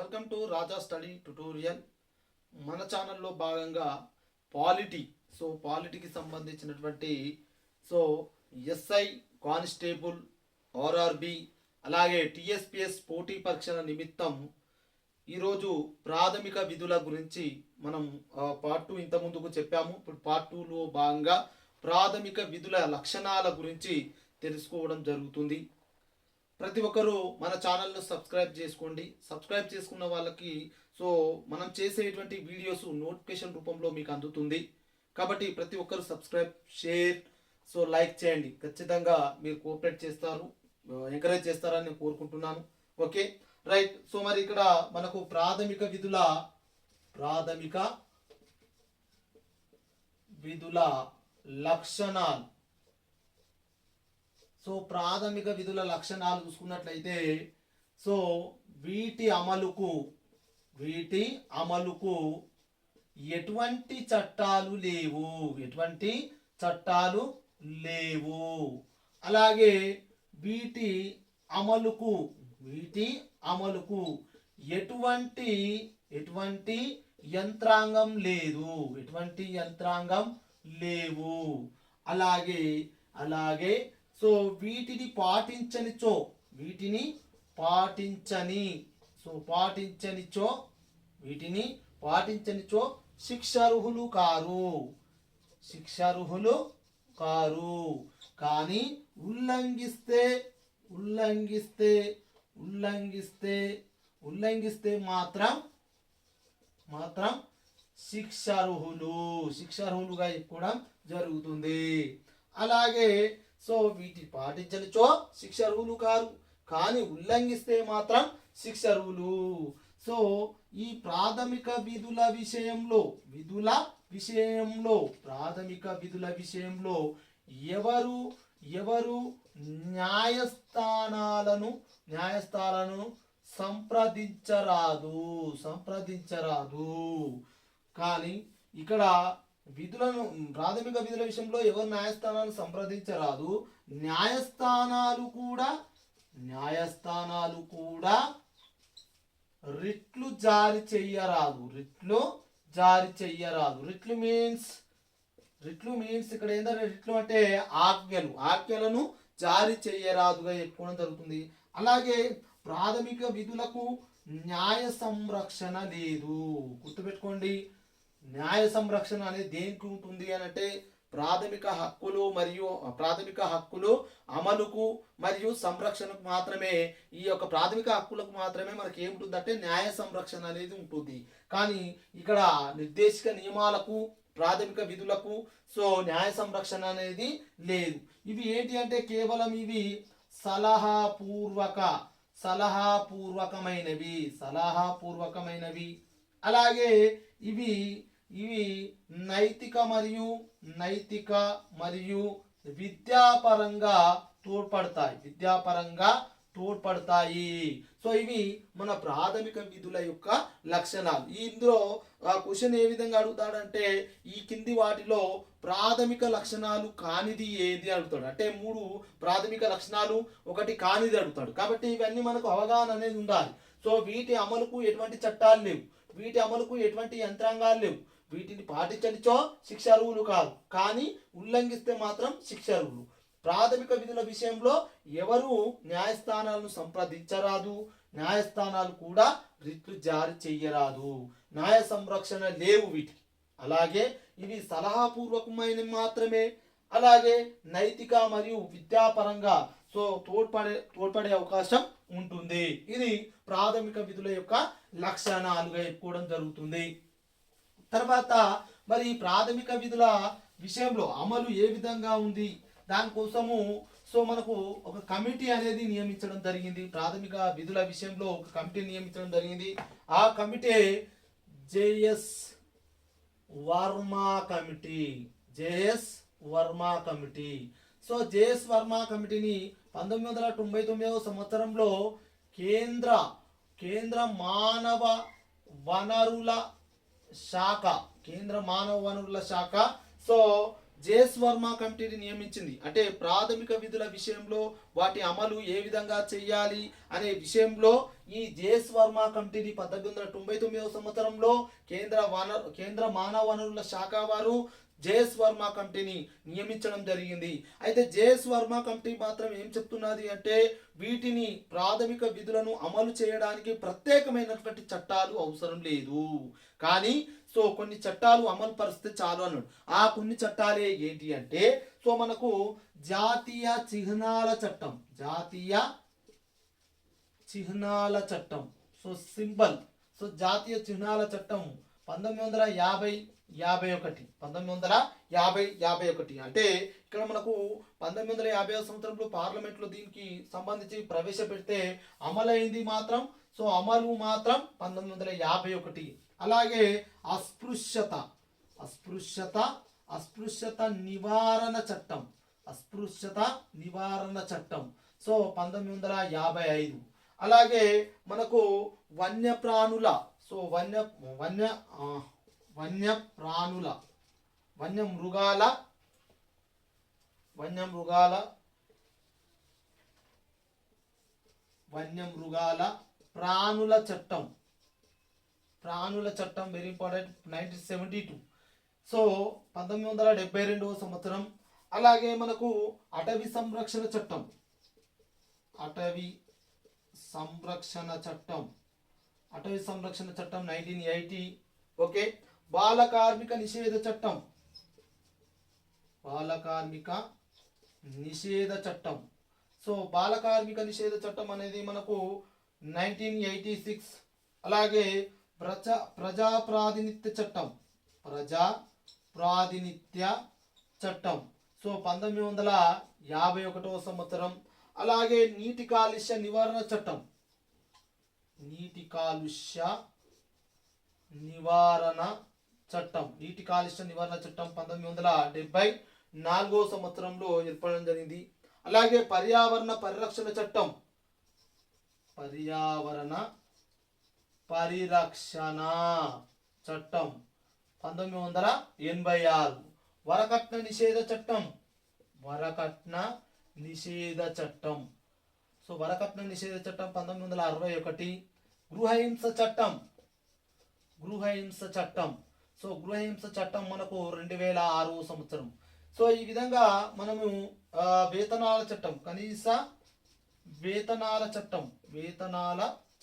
Welcome to Raja study tutorial. మన ఛానల్లో భాగంగా పాలిటీ పాలిటీకి సంబంధించినటువంటి సో ఎస్ఐ కానిస్టేబుల్ ఆర్ఆర్బి అలాగే టిఎస్పిఎస్ పోటీ పరీక్షల నిమిత్తం ఈరోజు ప్రాథమిక విధుల గురించి మనం పార్ట్ 2 ఇంత ముందుకు చెప్పాము. ఇప్పుడు పార్ట్ 2లో భాగంగా ప్రాథమిక విధుల లక్షణాల గురించి తెలుసుకోవడం జరుగుతుంది. ప్రతి ఒక్కరూ మన ఛానల్ను సబ్స్క్రైబ్ చేసుకోండి. సబ్స్క్రైబ్ చేసుకున్న వాళ్ళకి మనం చేసేటువంటి వీడియోస్ నోటిఫికేషన్ రూపంలో మీకు అందుతుంది. కాబట్టి ప్రతి ఒక్కరు సబ్స్క్రైబ్, షేర్, లైక్ చేయండి. ఖచ్చితంగా మీరు కోఆపరేట్ చేస్తారు, ఎంకరేజ్ చేస్తారని నేను కోరుకుంటున్నాను. Okay, right. మరి ఇక్కడ మనకు ప్రాథమిక విధుల లక్షణాలు. ప్రాథమిక విధుల లక్షణాలు చూసుకున్నట్లయితే వీటి అమలుకు ఎటువంటి చట్టాలు లేవు. అలాగే వీటి అమలుకు ఎటువంటి యంత్రాంగం లేవు. అలాగే వీటిని పాటించనిచో శిక్షార్హులు కారు. కానీ ఉల్లంఘిస్తే మాత్రం శిక్షార్హులుగా చెప్పడం జరుగుతుంది. అలాగే వీటి పాటించనిచో శిక్షార్హులు కారు, కానీ ఉల్లంఘిస్తే మాత్రం శిక్షార్హులు. ఈ ప్రాథమిక విధుల విషయంలో ఎవరు న్యాయస్థానాలను సంప్రదించరాదు. కానీ ఇక్కడ ప్రాథమిక విధుల విషయంలో ఎవరు న్యాయస్థానాలు సంప్రదించరాదు. న్యాయస్థానాలు కూడా రిట్లు జారీ చెయ్యరాదు. రిట్లు మీన్స్ ఇక్కడ ఏంటంటే రిట్లు అంటే ఆజ్ఞలను జారీ చెయ్యరాదుగా చెప్పుకోవడం జరుగుతుంది. అలాగే ప్రాథమిక విధులకు న్యాయ సంరక్షణ లేదు. గుర్తుపెట్టుకోండి, న్యాయ సంరక్షణ అనేది దేనికి ఉంటుంది అని అంటే ప్రాథమిక హక్కులు అమలుకు మరియు సంరక్షణకు మాత్రమే. ఈ యొక్క ప్రాథమిక హక్కులకు మాత్రమే మనకి ఏముంటుందంటే న్యాయ సంరక్షణ అనేది ఉంటుంది. కానీ ఇక్కడ నిర్దేశిక నియమాలకు ప్రాథమిక విధులకు న్యాయ సంరక్షణ అనేది లేదు. ఇవి ఏంటి అంటే కేవలం ఇవి సలహాపూర్వకమైనవి. అలాగే ఇవి నైతిక మరియు విద్యాపరంగా తోడ్పడతాయి. ఇవి మన ప్రాథమిక విధుల యొక్క లక్షణాలు. ఇందులో క్వశ్చన్ ఏ విధంగా అడుగుతాడంటే ఈ కింది వాటిలో ప్రాథమిక లక్షణాలు కానిది ఏది అడుగుతాడు. అంటే 3 ప్రాథమిక లక్షణాలు, 1 కానిది అడుగుతాడు. కాబట్టి ఇవన్నీ మనకు అవగాహన అనేది ఉండాలి. వీటి అమలుకు ఎటువంటి చట్టాలు లేవు, వీటి అమలుకు ఎటువంటి యంత్రాంగాలు లేవు. వీటిని పాటించనిచో శిక్షార్హులు కాదు, కానీ ఉల్లంఘిస్తే మాత్రం శిక్షార్హులు. ప్రాథమిక విధుల విషయంలో ఎవరు న్యాయస్థానాలను సంప్రదించరాదు, న్యాయస్థానాలు కూడా రిట్లు జారీ చెయ్యరాదు. న్యాయ సంరక్షణ లేవు వీటికి. అలాగే ఇవి సలహాపూర్వకమైనవి మాత్రమే. అలాగే నైతిక మరియు విద్యాపరంగా తోడ్పడే అవకాశం ఉంటుంది. ఇది ప్రాథమిక విధుల యొక్క లక్షణాలుగా చెప్పుకోవడం జరుగుతుంది. తర్వాత మరి ప్రాథమిక విధుల విషయంలో అమలు ఏ విధంగా ఉంది దానికోసము మనకు ఒక కమిటీ అనేది నియమించడం జరిగింది. ప్రాథమిక విధుల విషయంలో ఒక కమిటీ నియమించడం జరిగింది. ఆ committee JS Verma committee. JS Verma కమిటీని 1999వ సంవత్సరంలో కేంద్ర మానవ వనరుల శాఖ జేఎస్ వర్మ కమిటీని నియమించింది. అంటే ప్రాథమిక విధుల విషయంలో వాటి అమలు ఏ విధంగా చేయాలి అనే విషయంలో ఈ జేఎస్ వర్మ కమిటీని 1899 సంవత్సరంలో కేంద్ర మానవ వనరుల శాఖ వారు జేఎస్ వర్మ కమిటీని నియమించడం జరిగింది. అయితే జేఎస్ వర్మ కమిటీ మాత్రం ఏం చెప్తున్నది అంటే వీటిని ప్రాథమిక విధులను అమలు చేయడానికి ప్రత్యేకమైనటువంటి చట్టాలు అవసరం లేదు, కానీ సో కొన్ని చట్టాలు అమలు పరిస్తే చాలు అన్నాడు. ఆ కొన్ని చట్టాలే ఏంటి అంటే సో మనకు జాతీయ చిహ్నాల చట్టం, జాతీయ చిహ్నాల చట్టం, సో సింబల్, సో జాతీయ చిహ్నాల చట్టం 1951 అంటే ఇక్కడ మనకు 1950 సంవత్సరంలో పార్లమెంట్లో దీనికి సంబంధించి ప్రవేశపెడితే అమలైంది మాత్రం సో అమలు మాత్రం 1951. అలాగే అస్పృశ్యత నివారణ చట్టం, అస్పృశ్యత నివారణ చట్టం సో 1955. అలాగే మనకు వన్యప్రాణుల సో వన్యమృగాల ప్రాణుల చట్టం వెరీ ఇంపార్టెంట్ 1972 సో 1972 సంవత్సరం. అలాగే మనకు అటవీ సంరక్షణ చట్టం 1980. ఓకే. బాల కార్మిక నిషేధ చట్టం సో బాల కార్మిక నిషేధ చట్టం అనేది మనకు 1986. అలాగే ప్రజా ప్రాతినిధ్య చట్టం సో 1951 సంవత్సరం. అలాగే నీటి కాలుష్య నివారణ చట్టం 1974 సంవత్సరంలో ఏర్పడడం జరిగింది. అలాగే పర్యావరణ పరిరక్షణ చట్టం 1986. వరకట్న నిషేధ చట్టం సో వరకట్న నిషేధ చట్టం 1961. గృహహింస సో గృహహింస చట్టం మనకు 2006 సంవత్సరం. సో ఈ విధంగా మనము వేతనాల చట్టం, కనీస వేతనాల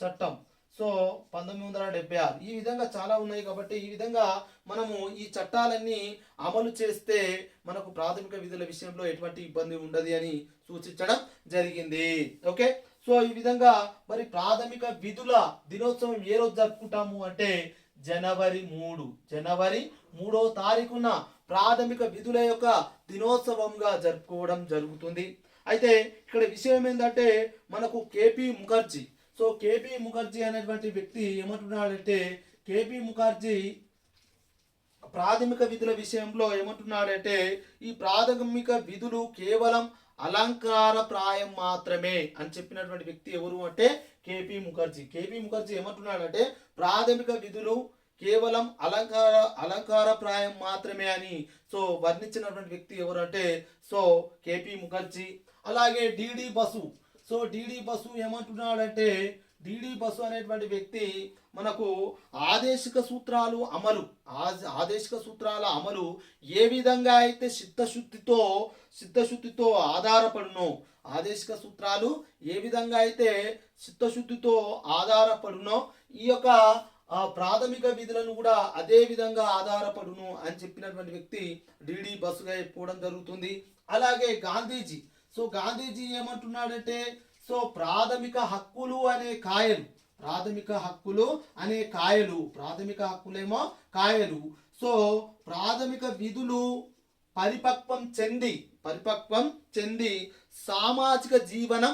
చట్టం సో 1976. ఈ విధంగా చాలా ఉన్నాయి కాబట్టి ఈ విధంగా మనము ఈ చట్టాలన్నీ అమలు చేస్తే మనకు ప్రాథమిక విధుల విషయంలో ఎటువంటి ఇబ్బంది ఉండదు అని సూచించడం జరిగింది. ఓకే. సో ఈ విధంగా మరి ప్రాథమిక విధుల దినోత్సవం ఏ రోజు జరుపుకుంటాము అంటే జనవరి 3వ తారీఖున ప్రాథమిక విధుల యొక్క దినోత్సవంగా జరుపుకోవడం జరుగుతుంది. అయితే ఇక్కడ విషయం ఏంటంటే మనకు కేపీ ముఖర్జీ అనేటువంటి వ్యక్తి ఏమంటున్నాడంటే కేపీ ముఖర్జీ ప్రాథమిక విధుల విషయంలో ఏమంటున్నాడంటే ఈ ప్రాథమిక విధులు కేవలం అలంకారప్రాయం మాత్రమే అని చెప్పినటువంటి వ్యక్తి ఎవరు అంటే కేపీ ముఖర్జీ ఏమంటున్నాడంటే ప్రాథమిక విధులు కేవలం అలంకారప్రాయం మాత్రమే అని సో వర్ణించినటువంటి వ్యక్తి ఎవరు అంటే సో కేపీ ముఖర్జీ. అలాగే డిడి బసు ఏమంటున్నాడంటే డిడి బసు అనేటువంటి వ్యక్తి మనకు ఆదేశిక సూత్రాల అమలు ఏ విధంగా అయితే చిత్తశుద్ధితో ఆధారపడునో ఆదేశిక సూత్రాలు ఏ విధంగా అయితే చిత్తశుద్ధితో ఆధారపడునో ఈ యొక్క ప్రాథమిక విధులను కూడా అదే విధంగా ఆధారపడును అని చెప్పినటువంటి వ్యక్తి డిడి బస్సుగా చెప్పుకోవడం జరుగుతుంది. అలాగే గాంధీజీ ఏమంటున్నాడంటే సో ప్రాథమిక హక్కులు సో ప్రాథమిక విధులు పరిపక్వం చెంది సామాజిక జీవనం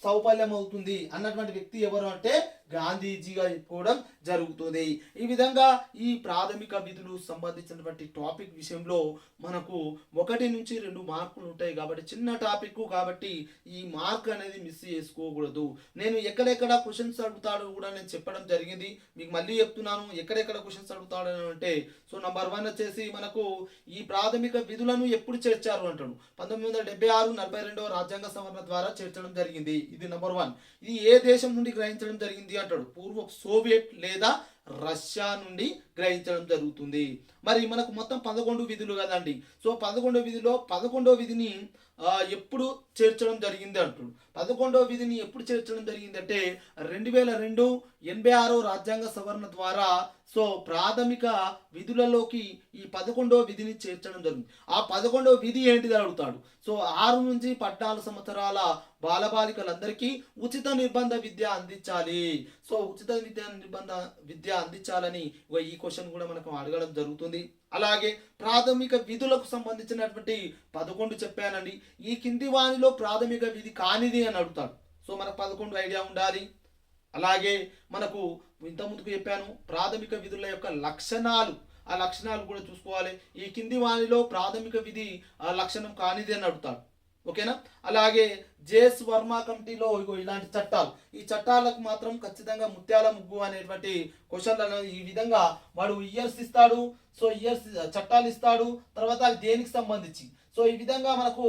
సౌపల్యమవుతుంది అన్నటువంటి వ్యక్తి ఎవరు అంటే గాంధీజీగా చెప్పుకోవడం జరుగుతుంది. ఈ విధంగా ఈ ప్రాథమిక విధులు సంబంధించినటువంటి టాపిక్ విషయంలో మనకు 1 నుంచి 2 మార్కులు ఉంటాయి కాబట్టి చిన్న టాపిక్ కాబట్టి ఈ మార్క్ అనేది మిస్ చేసుకోకూడదు. నేను ఎక్కడెక్కడ క్వశ్చన్స్ అడుగుతాడో కూడా నేను చెప్పడం జరిగింది. మీకు మళ్ళీ చెప్తున్నాను, ఎక్కడెక్కడ క్వశ్చన్స్ అడుగుతాడని అంటే సో నంబర్ 1 వచ్చేసి మనకు ఈ ప్రాథమిక విధులను ఎప్పుడు చేర్చారు అంటాడు. 1976 42వ రాజ్యాంగ సవరణ ద్వారా చేర్చడం జరిగింది. ఇది నంబర్ 1. ఇది ఏ దేశం నుండి గ్రహించడం జరిగింది అంటాడు. పూర్వ సోవియట్ లేదా రష్యా నుండి గ్రహించడం జరుగుతుంది. మరి మనకు మొత్తం 11 విధులు కదండి. సో 11 విధిలో 11వ విధిని ఎప్పుడు చేర్చడం జరిగింది అంటుడు. 11వ విధిని ఎప్పుడు చేర్చడం జరిగింది అంటే 2002 86వ రాజ్యాంగ సవరణ ద్వారా సో ప్రాథమిక విధులలోకి ఈ 11వ విధిని చేర్చడం జరిగింది. ఆ 11వ విధి ఏంటిది అడుగుతాడు. సో 6 నుంచి 14 సంవత్సరాల బాలబాలికలందరికీ ఉచిత నిర్బంధ విద్య అందించాలి. సో ఉచిత నిర్బంధ విద్య అందించాలని ఈ క్వశ్చన్ కూడా మనకు అడగడం జరుగుతుంది. అలాగే ప్రాథమిక విధులకు సంబంధించినటువంటి 11 చెప్పానండి. ఈ కింది వానిలో ప్రాథమిక విధి కానిది అని అడుగుతాడు. సో మనకు 11 ఐడియా ఉండాలి. అలాగే మనకు ఇంత ముందుకు చెప్పాను ప్రాథమిక విధుల యొక్క లక్షణాలు, ఆ లక్షణాలు కూడా చూసుకోవాలి. ఈ కింది వానిలో ప్రాథమిక విధి లక్షణం కానిది అని అడుగుతాడు. ఓకేనా. అలాగే జేఎస్ వర్మ కమిటీలో ఇలాంటి చట్టాలు, ఈ చట్టాలకు మాత్రం ఖచ్చితంగా ముత్యాల ముగ్గు అనేటువంటి క్వశ్చన్లను ఈ విధంగా వాడు ఇయర్స్ ఇస్తాడు. సో ఇయర్స్ చట్టాలు ఇస్తాడు, తర్వాత అది దేనికి సంబంధించి సో ఈ విధంగా మనకు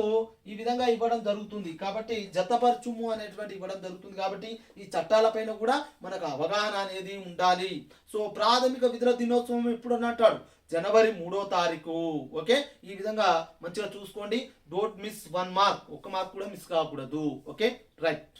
ఈ విధంగా ఇవ్వడం జరుగుతుంది. కాబట్టి జతపరచుము అనేటువంటి ఇవ్వడం జరుగుతుంది. కాబట్టి ఈ చట్టాలపైన కూడా మనకు అవగాహన అనేది ఉండాలి. సో ప్రాథమిక విధుల దినోత్సవం ఎప్పుడు అని అంటాడు జనవరి 3వ తారీఖు. ఓకే, ఈ విధంగా మంచిగా చూసుకోండి. డోంట్ మిస్ 1 మార్క్, 1 మార్క్ కూడా మిస్ కాకూడదు. Okay, right.